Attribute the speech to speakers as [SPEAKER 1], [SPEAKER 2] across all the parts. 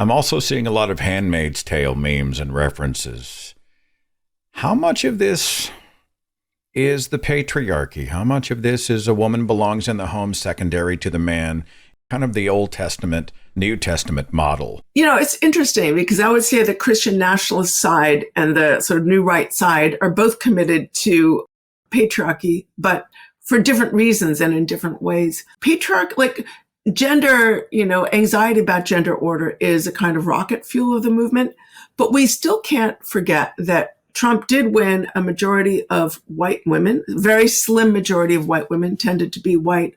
[SPEAKER 1] I'm also seeing a lot of Handmaid's Tale memes and references. How much of this is the patriarchy? How much of this is a woman belongs in the home secondary to the man? Kind of the Old Testament, New Testament model.
[SPEAKER 2] It's interesting because I would say the Christian nationalist side and the sort of new right side are both committed to patriarchy, but for different reasons and in different ways. Gender, anxiety about gender order is a kind of rocket fuel of the movement, but we still can't forget that Trump did win a majority of white women, a very slim majority of white women tended to be white,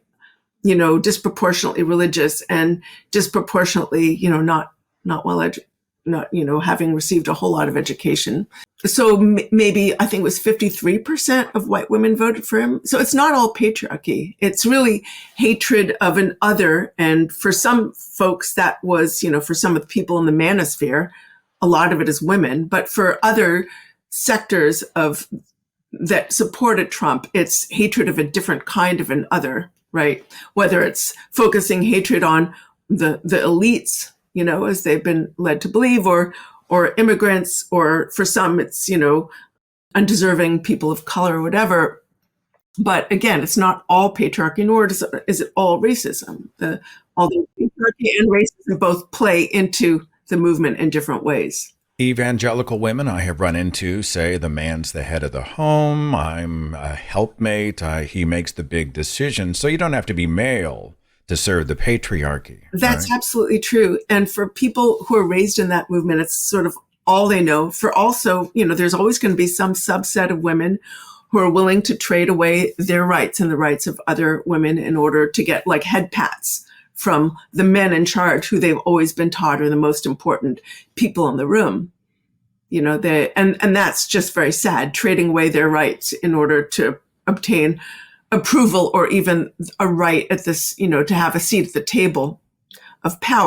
[SPEAKER 2] disproportionately religious and disproportionately, not well educated, not, having received a whole lot of education. So maybe I think it was 53% of white women voted for him. So it's not all patriarchy. It's really hatred of an other. And for some folks, that was, for some of the people in the manosphere, a lot of it is women. But for other sectors of that supported Trump, it's hatred of a different kind of an other, right? Whether it's focusing hatred on the elites, as they've been led to believe, or immigrants, or for some, it's, undeserving people of color or whatever. But again, it's not all patriarchy, nor is it all racism. Although patriarchy and racism both play into the movement in different ways.
[SPEAKER 1] Evangelical women I have run into say the man's the head of the home. I'm a helpmate. He makes the big decisions. So you don't have to be male to serve the patriarchy.
[SPEAKER 2] That's
[SPEAKER 1] right?
[SPEAKER 2] absolutely true. And for people who are raised in that movement, it's sort of all they know. For also, there's always going to be some subset of women who are willing to trade away their rights and the rights of other women in order to get like head pats from the men in charge, who they've always been taught are the most important people in the room. And that's just very sad, trading away their rights in order to obtain approval or even a right at this, to have a seat at the table of power.